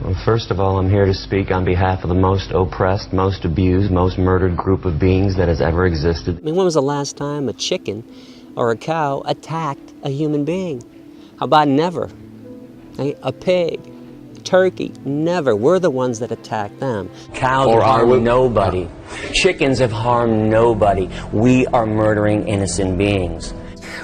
Well, first of all, I'm here to speak on behalf of the most oppressed, most abused, most murdered group of beings that has ever existed. I mean, when was the last time a chicken or a cow attacked a human being? How about never? A pig, a turkey, never. We're the ones that attack them. Cows have harmed nobody. Chickens have harmed nobody. We are murdering innocent beings.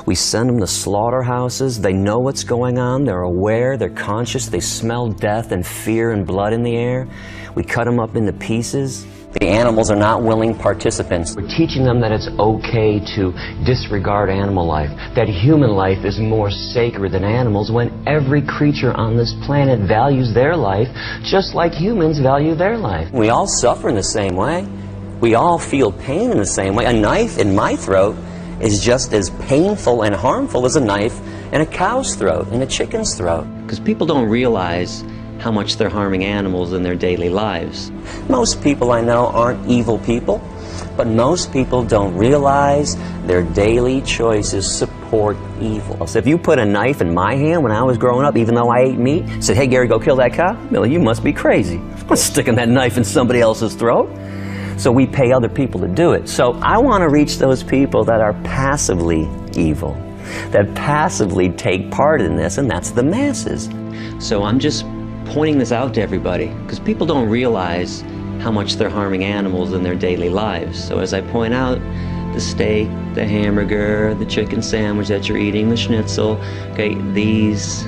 We send them to slaughterhouses. They know what's going on. They're aware. They're conscious. They smell death and fear and blood in the air. We cut them up into pieces. The animals are not willing participants. We're teaching them that it's okay to disregard animal life, that human life is more sacred than animals, when every creature on this planet values their life just like humans value their life. We all suffer in the same way. We all feel pain in the same way. A knife in my throat is just as painful and harmful as a knife in a cow's throat, in a chicken's throat. Because people don't realize how much they're harming animals in their daily lives. Most people I know aren't evil people, but most people don't realize their daily choices support evil. So if you put a knife in my hand when I was growing up, even though I ate meat, said, "Hey Gary, go kill that cow," Billy, you must be crazy. I'm not sticking that knife in somebody else's throat. So we pay other people to do it. So I want to reach those people that are passively evil, that passively take part in this, and that's the masses. So I'm just pointing this out to everybody, because people don't realize how much they're harming animals in their daily lives. So as I point out, the steak, the hamburger, the chicken sandwich that you're eating, the schnitzel, okay, these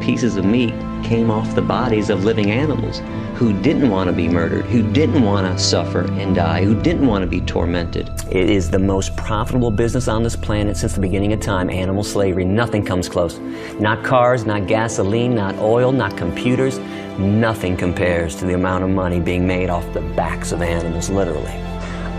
pieces of meat came off the bodies of living animals who didn't want to be murdered, who didn't want to suffer and die, who didn't want to be tormented. It is the most profitable business on this planet since the beginning of time, animal slavery. Nothing comes close. Not cars, not gasoline, not oil, not computers. Nothing compares to the amount of money being made off the backs of animals, literally.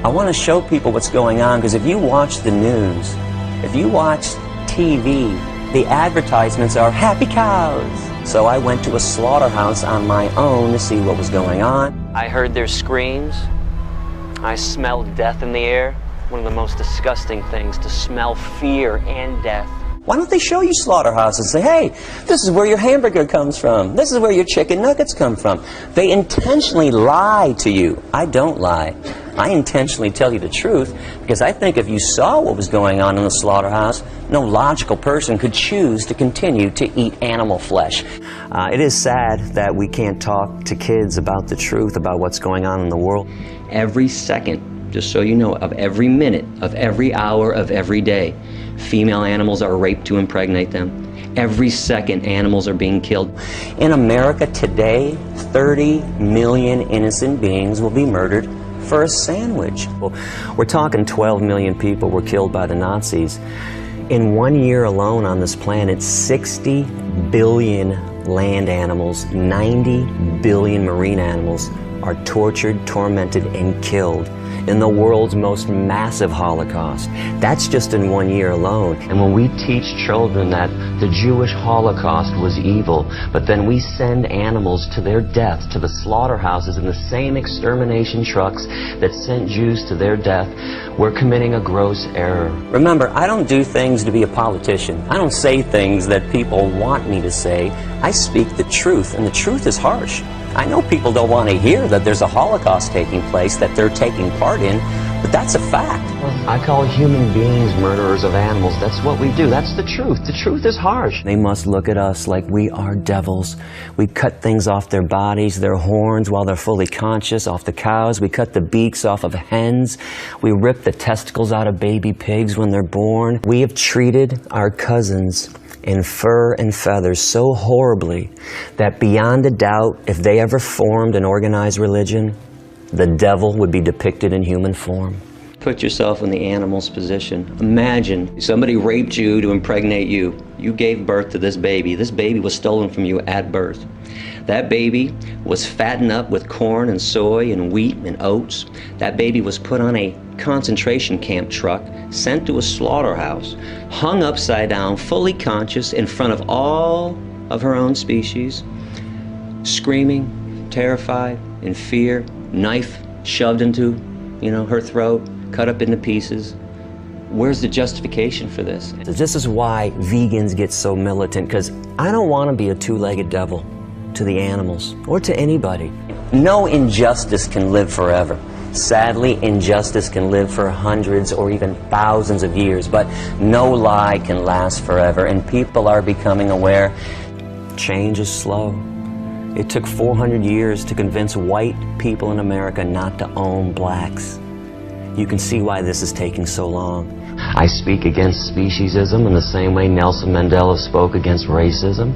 I want to show people what's going on, because if you watch the news, if you watch TV, the advertisements are happy cows. So I went to a slaughterhouse on my own to see what was going on. I heard their screams. I smelled death in the air. One of the most disgusting things, to smell fear and death. Why don't they show you slaughterhouses and say, hey, this is where your hamburger comes from. This is where your chicken nuggets come from. They intentionally lie to you. I don't lie. I intentionally tell you the truth, because I think if you saw what was going on in the slaughterhouse, no logical person could choose to continue to eat animal flesh. It is sad that we can't talk to kids about the truth, about what's going on in the world. Every second, just so you know, of every minute, of every hour, of every day, female animals are raped to impregnate them. Every second, animals are being killed. In America today, 30 million innocent beings will be murdered for a sandwich. We're talking 12 million people were killed by the Nazis. In 1 year alone on this planet, 60 billion land animals, 90 billion marine animals are tortured, tormented, and killed in the world's most massive Holocaust. That's just in 1 year alone. And when we teach children that the Jewish Holocaust was evil, but then we send animals to their death to the slaughterhouses in the same extermination trucks that sent Jews to their death, we're committing a gross error. Remember, I don't do things to be a politician. I don't say things that people want me to say. I speak the truth, and the truth is harsh. I know people don't want to hear that there's a Holocaust taking place that they're taking part in, but that's a fact. I call human beings murderers of animals. That's what we do. That's the truth. The truth is harsh. They must look at us like we are devils. We cut things off their bodies, their horns while they're fully conscious, off the cows. We cut the beaks off of hens. We rip the testicles out of baby pigs when they're born. We have treated our cousins in fur and feathers so horribly that beyond a doubt, if they ever formed an organized religion, the devil would be depicted in human form. Put yourself in the animal's position. Imagine somebody raped you to impregnate you. You gave birth to this baby. This baby was stolen from you at birth. That baby was fattened up with corn and soy and wheat and oats. That baby was put on a concentration camp truck, sent to a slaughterhouse, hung upside down, fully conscious in front of all of her own species, screaming, terrified, in fear, knife shoved into, her throat, cut up into pieces. Where's the justification for this? This is why vegans get so militant, because I don't want to be a two-legged devil. to the animals or to anybody. No injustice can live forever. Sadly, injustice can live for hundreds or even thousands of years, but no lie can last forever, and people are becoming aware. Change is slow. It took 400 years to convince white people in America not to own blacks. You can see why this is taking so long. I speak against speciesism in the same way Nelson Mandela spoke against racism.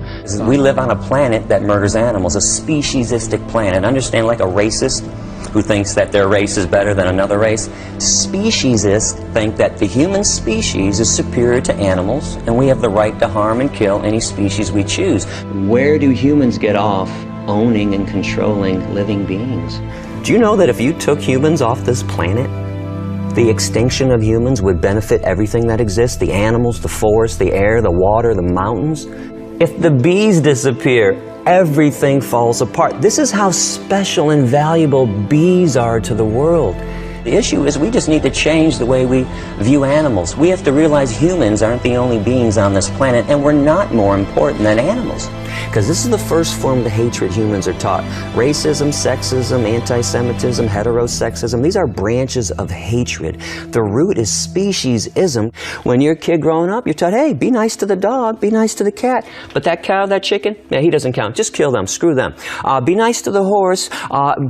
We live on a planet that murders animals, a speciesistic planet. Understand, like a racist who thinks that their race is better than another race, speciesists think that the human species is superior to animals, and we have the right to harm and kill any species we choose. Where do humans get off owning and controlling living beings? Do you know that if you took humans off this planet, the extinction of humans would benefit everything that exists, the animals, the forest, the air, the water, the mountains? If the bees disappear, everything falls apart. This is how special and valuable bees are to the world. The issue is we just need to change the way we view animals. We have to realize humans aren't the only beings on this planet, and we're not more important than animals. Because this is the first form of the hatred humans are taught. Racism, sexism, anti-Semitism, heterosexism, these are branches of hatred. The root is speciesism. When you're a kid growing up, you're taught, hey, be nice to the dog, be nice to the cat. But that cow, that chicken, yeah, he doesn't count. Just kill them, screw them. Be nice to the horse.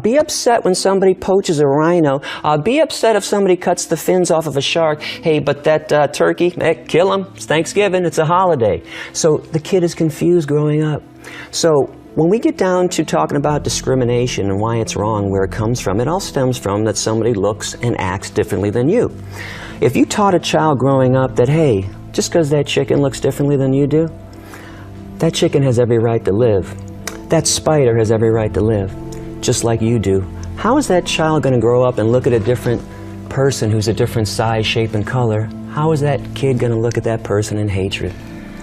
Be upset when somebody poaches a rhino. Be upset if somebody cuts the fins off of a shark. Hey, but that turkey, kill him. It's Thanksgiving, it's a holiday. So the kid is confused growing up. So when we get down to talking about discrimination and why it's wrong, where it comes from, it all stems from that somebody looks and acts differently than you. If you taught a child growing up that, hey, just because that chicken looks differently than you do, that chicken has every right to live. That spider has every right to live, just like you do. How is that child going to grow up and look at a different person who's a different size, shape, and color? How is that kid going to look at that person in hatred,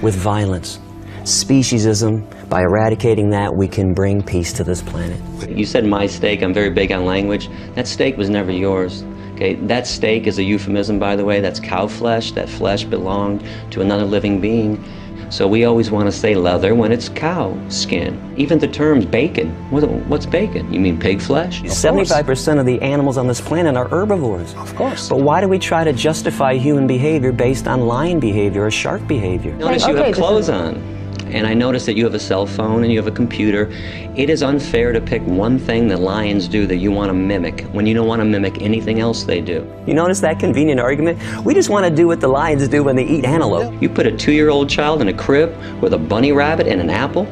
with violence? Speciesism, by eradicating that, we can bring peace to this planet. You said my steak. I'm very big on language. That steak was never yours. Okay, that steak is a euphemism, by the way. That's cow flesh. That flesh belonged to another living being. So we always want to say leather when it's cow skin. Even the terms bacon. What's bacon? You mean pig flesh? 75% of the animals on this planet are herbivores. Of course. But why do we try to justify human behavior based on lion behavior or shark behavior? Notice you have clothes on. And I notice that you have a cell phone and you have a computer. It is unfair to pick one thing that lions do that you want to mimic when you don't want to mimic anything else they do. You notice that convenient argument? We just want to do what the lions do when they eat antelope. You put a 2-year-old child in a crib with a bunny rabbit and an apple?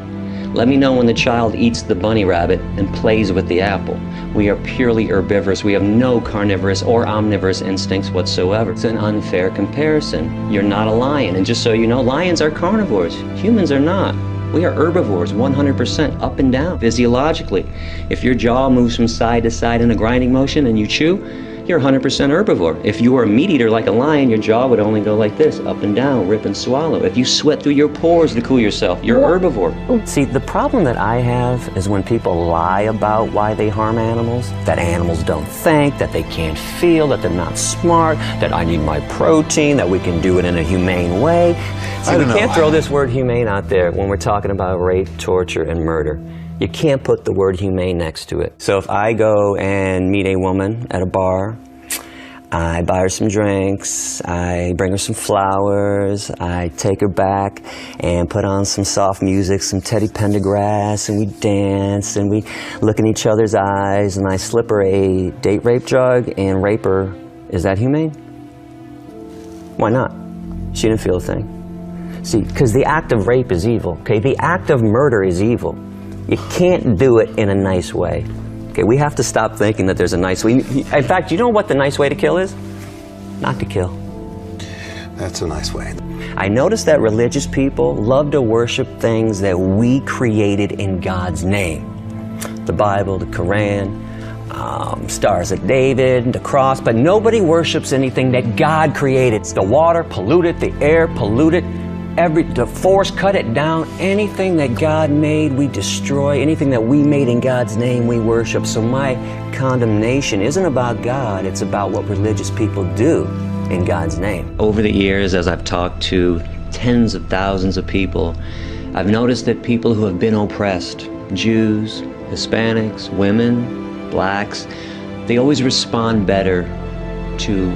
Let me know when the child eats the bunny rabbit and plays with the apple. We are purely herbivorous. We have no carnivorous or omnivorous instincts whatsoever. It's an unfair comparison. You're not a lion. And just so you know, lions are carnivores. Humans are not. We are herbivores, 100% up and down, physiologically. If your jaw moves from side to side in a grinding motion and you chew, you're 100% herbivore. If you were a meat eater like a lion, your jaw would only go like this, up and down, rip and swallow. If you sweat through your pores to cool yourself, you're herbivore. See, the problem that I have is when people lie about why they harm animals, that animals don't think, that they can't feel, that they're not smart, that I need my protein, that we can do it in a humane way. See, we can't throw this word humane out there when we're talking about rape, torture, and murder. You can't put the word humane next to it. So if I go and meet a woman at a bar, I buy her some drinks, I bring her some flowers, I take her back and put on some soft music, some Teddy Pendergrass, and we dance and we look in each other's eyes, and I slip her a date rape drug and rape her. Is that humane? Why not? She didn't feel a thing. See, because the act of rape is evil, okay? The act of murder is evil. You can't do it in a nice way. Okay, we have to stop thinking that there's a nice way. In fact, you know what the nice way to kill is? Not to kill. That's a nice way. I notice that religious people love to worship things that we created in God's name. The Bible, the Quran, Stars of David, the cross, but nobody worships anything that God created. The water, pollute it, the air, pollute it. The forest, cut it down. Anything that God made, we destroy. Anything that we made in God's name, we worship. So my condemnation isn't about God, it's about what religious people do in God's name. Over the years, as I've talked to tens of thousands of people, I've noticed that people who have been oppressed, Jews, Hispanics, women, blacks, they always respond better to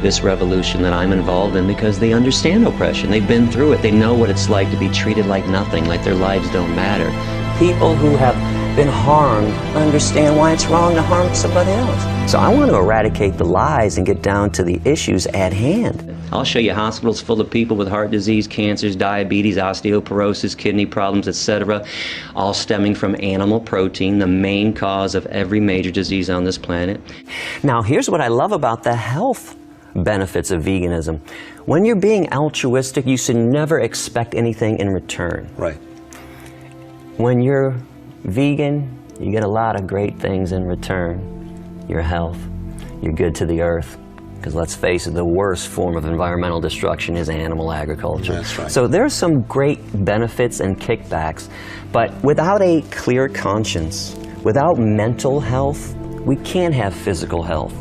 this revolution that I'm involved in because they understand oppression. They've been through it. They know what it's like to be treated like nothing, like their lives don't matter. People who have been harmed understand why it's wrong to harm somebody else. So I want to eradicate the lies and get down to the issues at hand. I'll show you hospitals full of people with heart disease, cancers, diabetes, osteoporosis, kidney problems, etc., all stemming from animal protein, the main cause of every major disease on this planet. Now, here's what I love about the health benefits of veganism. When you're being altruistic, you should never expect anything in return. Right. When you're vegan, you get a lot of great things in return. Your health, you're good to the earth. Because let's face it, the worst form of environmental destruction is animal agriculture. That's right. So there are some great benefits and kickbacks, but without a clear conscience, without mental health, we can't have physical health.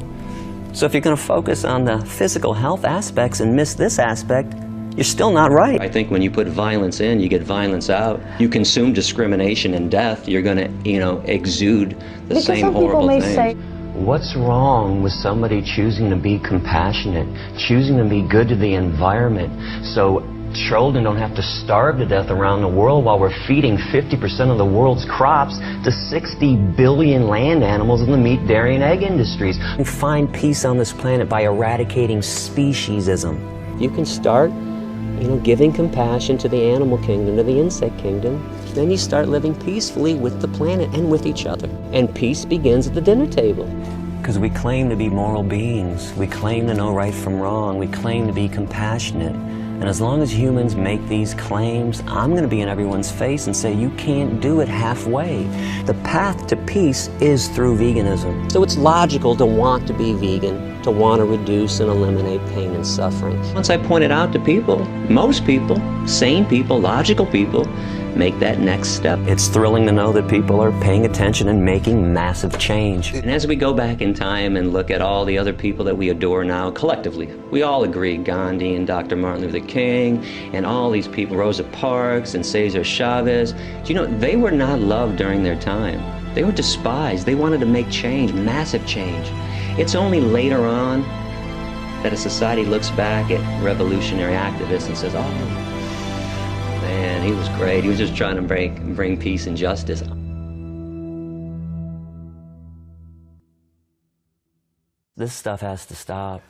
So if you're going to focus on the physical health aspects and miss this aspect, you're still not right. I think when you put violence in, you get violence out. You consume discrimination and death, you're going to, exude the same horrible things. What's wrong with somebody choosing to be compassionate, choosing to be good to the environment, so children don't have to starve to death around the world while we're feeding 50% of the world's crops to 60 billion land animals in the meat, dairy, and egg industries? And find peace on this planet by eradicating speciesism. You can start, giving compassion to the animal kingdom, to the insect kingdom. Then you start living peacefully with the planet and with each other. And peace begins at the dinner table. Because we claim to be moral beings. We claim to know right from wrong. We claim to be compassionate. And as long as humans make these claims, I'm going to be in everyone's face and say, you can't do it halfway. The path to peace is through veganism. So it's logical to want to be vegan, to want to reduce and eliminate pain and suffering. Once I point it out to people, most people, sane people, logical people, make that next step. It's thrilling to know that people are paying attention and making massive change. And as we go back in time and look at all the other people that we adore now, collectively, we all agree, Gandhi and Dr. Martin Luther King and all these people, Rosa Parks and Cesar Chavez, they were not loved during their time. They were despised. They wanted to make change, massive change. It's only later on that a society looks back at revolutionary activists and says, oh, man, he was great. He was just trying to bring peace and justice. This stuff has to stop.